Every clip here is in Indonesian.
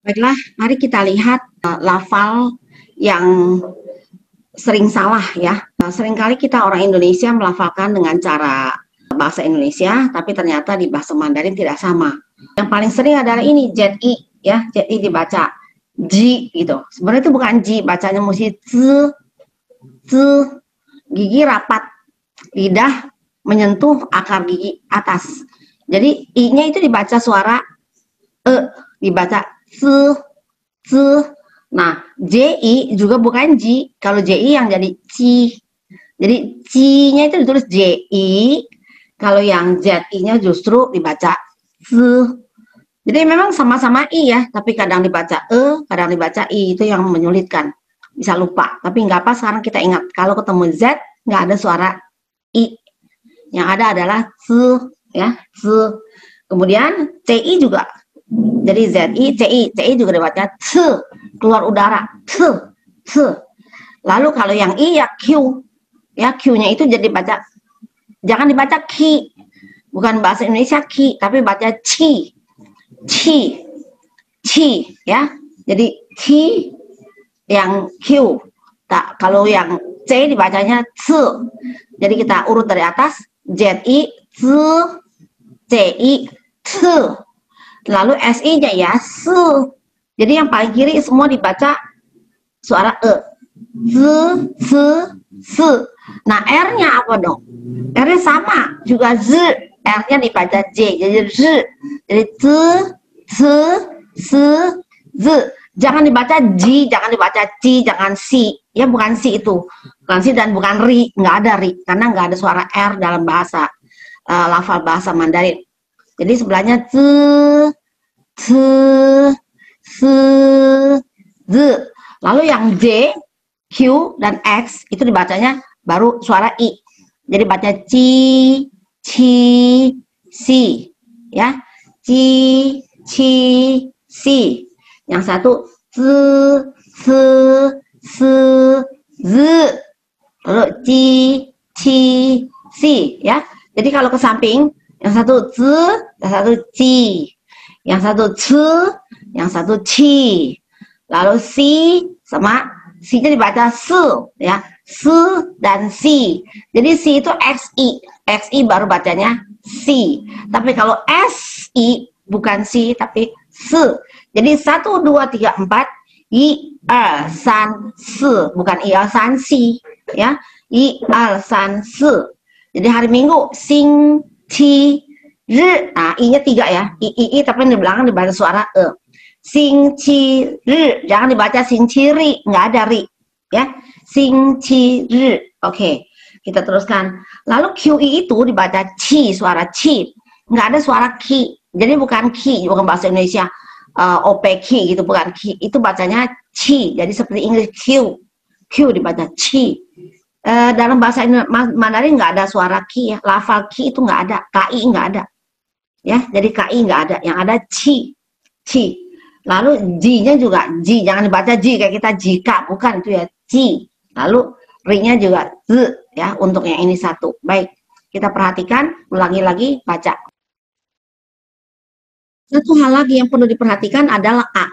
Baiklah, mari kita lihat lafal yang sering salah ya. Seringkali kita orang Indonesia melafalkan dengan cara bahasa Indonesia, tapi ternyata di bahasa Mandarin tidak sama. Yang paling sering adalah ini ZI ya, ZI dibaca Ji gitu. Sebenarnya itu bukan Ji, bacanya mesti Z, Z, gigi rapat, lidah menyentuh akar gigi atas. Jadi I-nya itu dibaca suara E, dibaca Z, Z. Nah, JI juga bukan J. Kalau JI yang jadi C. Jadi C-nya itu ditulis JI. Kalau yang ZI-nya justru dibaca Z. Jadi memang sama-sama I ya, tapi kadang dibaca E, kadang dibaca I. Itu yang menyulitkan. Bisa lupa. Tapi nggak apa, sekarang kita ingat. Kalau ketemu Z, nggak ada suara I. Yang ada adalah Z. Ya, Z. Kemudian CI juga. Jadi ZI, CI juga dibaca C, keluar udara, C. Lalu kalau yang I ya Q, ya Q-nya itu jadi baca, jangan dibaca Ki, bukan bahasa Indonesia Ki, tapi baca Ci, ya. Jadi Ki yang Q, tak, kalau yang C dibacanya C. Jadi kita urut dari atas, ZI, C, CI, C. Lalu SI-nya ya su. Jadi yang paling kiri semua dibaca suara E. Z, se. Nah, R-nya apa dong? R-nya sama, juga Z. R-nya dibaca J, jadi Z. Jadi Z, se, Z. Jangan dibaca J, jangan dibaca C, jangan Si. Ya, bukan Si itu. Bukan Si dan bukan Ri. Nggak ada Ri, karena nggak ada suara R dalam bahasa lafal bahasa Mandarin. Jadi sebelahnya Z, C, S, Z. Lalu yang J, Q, dan X itu dibacanya baru suara I. Jadi baca Ci, Ci, Si. Ya, Ci, Ci, Si. Yang satu Z, S, S, Z. Lalu Ci, Ci, Si. Ya. Jadi kalau ke samping, yang satu Z, yang satu Ci. Yang satu C, yang satu Ci. Lalu Si sama Si-nya dibaca Su ya. Su dan Si. Jadi Si itu XI. XI baru bacanya Si. Tapi kalau SI bukan Si tapi Se. Jadi 1 2 3 4 I er san se, bukan I er san si ya. I er san se. Jadi hari Minggu sing ci R, nah I-nya 3 ya, I tapi di belakang dibaca suara E. Sing ci R, jangan dibaca sing ci ri, nggak ada ri, ya. Sing ci R, oke. Kita teruskan. Lalu QI itu dibaca ci, suara ci, nggak ada suara ki. Jadi bukan ki, bukan bahasa Indonesia OPQ gitu, bukan ki. Itu bacanya ci, jadi seperti Inggris Q, Q dibaca ci. Dalam bahasa Mandarin nggak ada suara ki ya, lafal ki itu nggak ada, KI nggak ada. Ya, jadi KI nggak ada, yang ada ci. Lalu J-nya juga J, jangan dibaca J kayak kita jika, bukan itu ya J. Lalu R-nya juga Z ya, untuk yang ini satu. Baik, kita perhatikan, ulangi lagi, baca. Satu hal lagi yang perlu diperhatikan adalah A.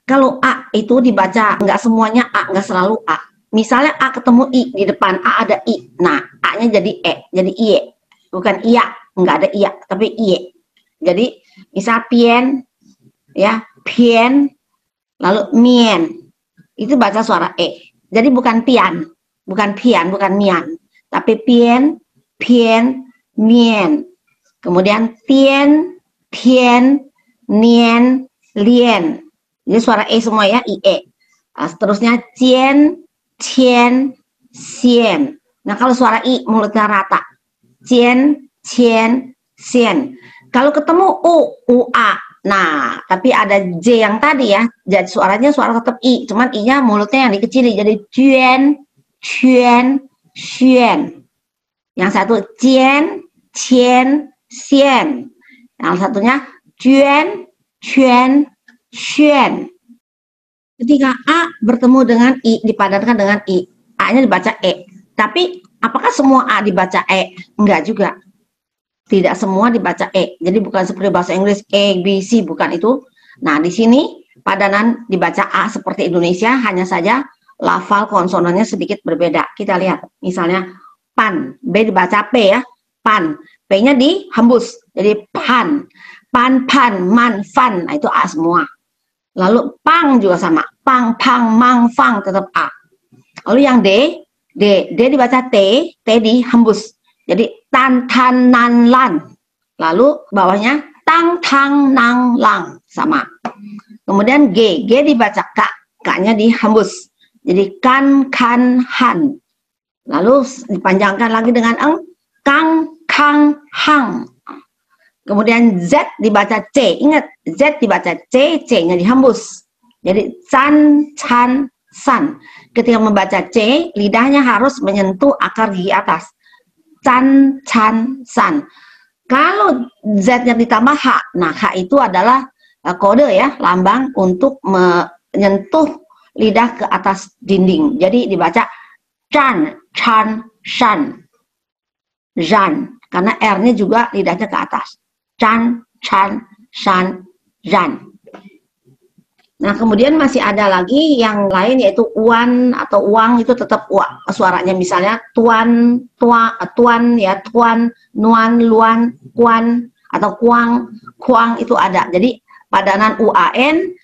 Kalau A itu dibaca, nggak semuanya A, nggak selalu A. Misalnya A ketemu I, di depan A ada I. Nah, A-nya jadi E, jadi IE. Bukan iya, nggak ada iya, tapi iye. Jadi misal pien, ya pien, lalu mien, itu baca suara E. Jadi bukan pian, bukan pian, bukan mian, tapi pien, pien, mien. Kemudian tien, pien, nien, lien. Jadi suara E semua ya, IE. Nah, seterusnya cien, cien, sien. Nah kalau suara I mulutnya rata. Cien, cien, sien. Kalau ketemu U, A. Nah, tapi ada J yang tadi ya. Jadi suaranya suara tetap I. Cuman I-nya mulutnya yang dikecili. Jadi cuan, cuan, xuan. Yang satu cien, cien, sien. Yang satunya cuan, cuan, xuan. Ketika A bertemu dengan I, dipadankan dengan I. A-nya dibaca E. Tapi apakah semua A dibaca E? Enggak juga. Tidak semua dibaca E. Jadi bukan seperti bahasa Inggris A, B, C, bukan itu. Nah, di sini padanan dibaca A seperti Indonesia, hanya saja lafal konsonannya sedikit berbeda. Kita lihat, misalnya pan, B dibaca P ya, pan, P-nya dihembus, jadi pan, pan, pan, man, fan, nah itu A semua. Lalu pang juga sama, pang, pang, mang, fang, tetap A. Lalu yang D dibaca T dihembus, jadi tan, tan, nan, lan. Lalu bawahnya tang, tang, nang, lang, sama. Kemudian G dibaca K, K-nya dihembus, jadi kan, kan, han. Lalu dipanjangkan lagi dengan eng, kang, kang, hang. Kemudian Z dibaca C, ingat Z dibaca C, C-nya dihembus, jadi can, can, san. Ketika membaca C, lidahnya harus menyentuh akar gigi atas, can, can, san. Kalau Z-nya ditambah H, nah H itu adalah kode ya, lambang untuk menyentuh lidah ke atas dinding. Jadi dibaca can, chan, shan, zhan, karena R-nya juga lidahnya ke atas. Can, chan, shan, zhan. Nah, kemudian masih ada lagi yang lain, yaitu uan atau uang, itu tetap suaranya, misalnya tuan, tuan ya, tuan, nuan, luan, kuan, atau kuang, kuang, itu ada. Jadi padanan UAN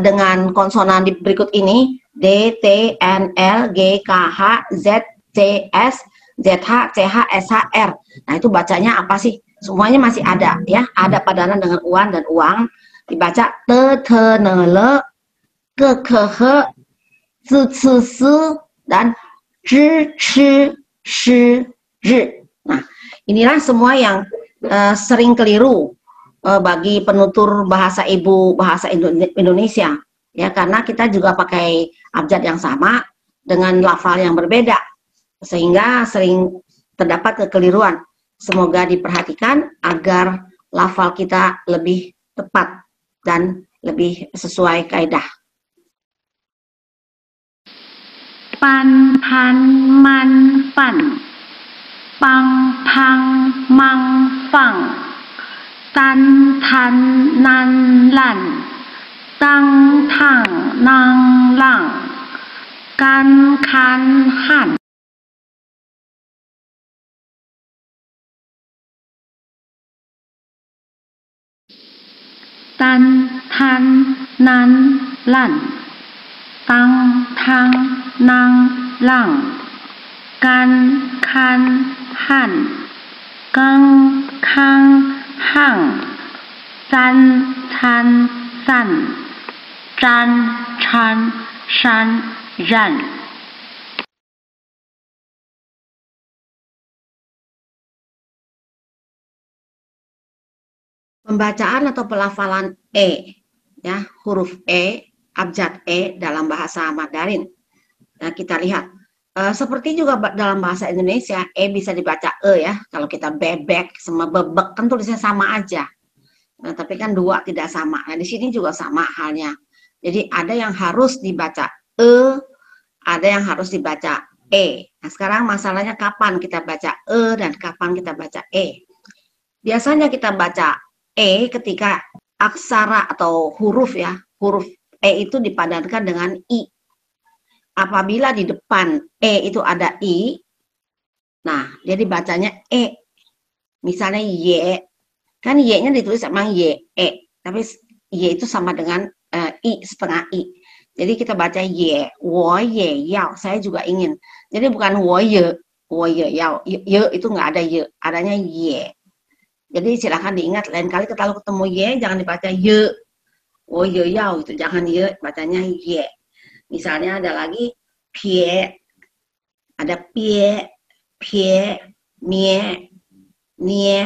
dengan konsonan berikut ini, D, T, N, L, G, K, H, Z, C, S, ZH, CH, SH, R. Nah, itu bacanya apa sih? Semuanya masih ada ya, ada padanan dengan uan dan uang. Dibaca te, ne, le, ke, he, se, dan zhi, chi, shi, zhi. Nah, inilah semua yang sering keliru bagi penutur bahasa ibu, bahasa Indonesia ya, karena kita juga pakai abjad yang sama dengan lafal yang berbeda, sehingga sering terdapat kekeliruan. Semoga diperhatikan agar lafal kita lebih tepat dan lebih sesuai kaidah. Pan, pan, man, fan, pang, pang, mang, fang, tan, tan, nan, lan, tang, tang, nang, lang, kan, kan, han. Tan, tan, nan, lan, tang, tang, nang, lang, kan, kan, han, kang, kang, hang, san, can, san, zhan, chan, shan, zhan. Pembacaan atau pelafalan E ya, huruf E, abjad E dalam bahasa Mandarin. Nah, kita lihat seperti juga dalam bahasa Indonesia, E bisa dibaca E ya. Kalau kita bebek sama bebek kan tulisnya sama aja. Nah, tapi kan dua tidak sama. Nah, di sini juga sama halnya. Jadi ada yang harus dibaca E, ada yang harus dibaca E. Nah, sekarang masalahnya kapan kita baca E dan kapan kita baca E. Biasanya kita baca E ketika aksara atau huruf ya, huruf E itu dipadankan dengan I. Apabila di depan E itu ada I, nah jadi bacanya E. Misalnya Y, kan Y-nya ditulis emang Y, E, tapi Y itu sama dengan I, setengah I. Jadi kita baca Y, wo ye yao, saya juga ingin. Jadi bukan wo ye yao, ye itu nggak ada Y, adanya Y. Jadi silahkan diingat, lain kali kalau ketemu Y, jangan dibaca Y, wo ye yao, itu jangan Y, bacanya Y. Misalnya ada lagi pie, ada pie, mie, nie,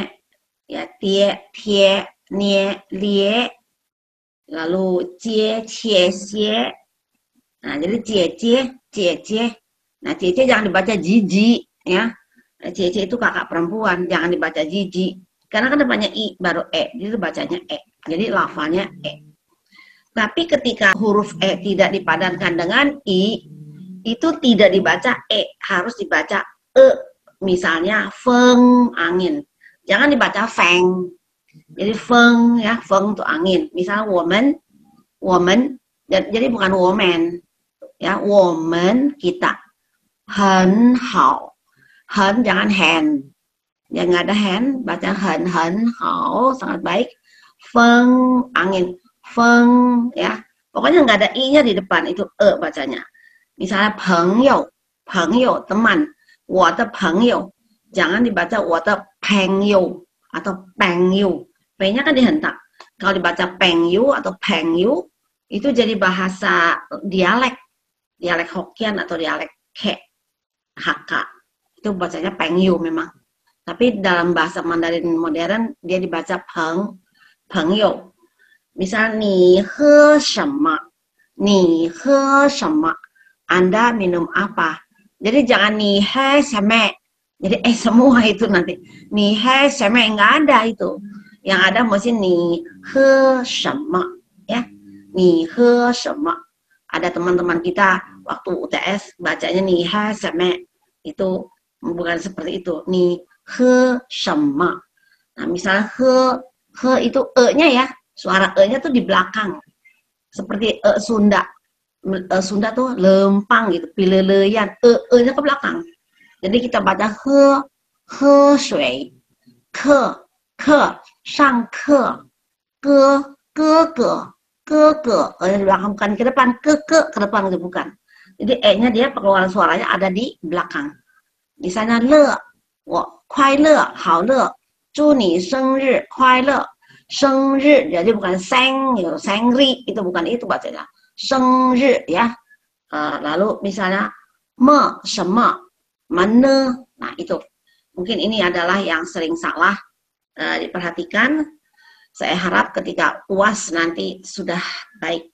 ya tie, tie, nie, lie, lalu cie, cie, cie. Nah, jadi cie. Nah, cie jangan dibaca jiji ya. Cie itu kakak perempuan, jangan dibaca jiji. Karena kan depannya I baru E, jadi bacanya E. Jadi lafalnya E. Tapi ketika huruf E tidak dipadankan dengan I, itu tidak dibaca E, harus dibaca E. Misalnya feng, angin. Jangan dibaca feng. Jadi feng ya, feng itu angin. Misalnya woman woman, jadi bukan woman, ya, woman kita, 很好, hen jangan hen, ya nggak ada hen, baca hen hao, sangat baik, feng angin, feng ya, pokoknya nggak ada i-nya di depan, itu bacanya. Misalnya 朋友, 朋友 teman, 我的朋友, jangan dibaca 我的朋友 atau 朋友, p-nya kan dihentak. Kalau dibaca 朋友 atau 朋友itu jadi bahasa dialek Hokkien atau dialek Hakka, itu bacanya 朋友 memang. Tapi dalam bahasa Mandarin modern dia dibaca 朋友. Misal 你喝什么? 你喝什么? Anda minum apa? Jadi jangan 你喝什么. Jadi semua itu nanti. 你喝什么 enggak ada itu. Yang ada mesti 你喝什么 ya. 你喝什么? Ada teman-teman kita waktu UTS bacanya 你喝什么. Itu bukan seperti itu. 你喝什么? Nah, misalnya he itu e-nya ya, suara e-nya tuh di belakang. Seperti Sunda. Sunda tuh lempang gitu, pileleyan, e-nya ke belakang. Jadi kita baca he shui, ke, sang ke, ke, di belakang, bukan ke depan, ke depan itu bukan. Jadi e-nya dia pengeluaran suaranya ada di belakang. Misalnya le, 我快乐好乐，祝你生日快乐，生日jadi bukan sengri, itu bukan itu bacanya, 生日 ya. Lalu misalnya 么什么 mana, nah itu mungkin ini adalah yang sering salah diperhatikan. Saya harap ketika UAS nanti sudah baik.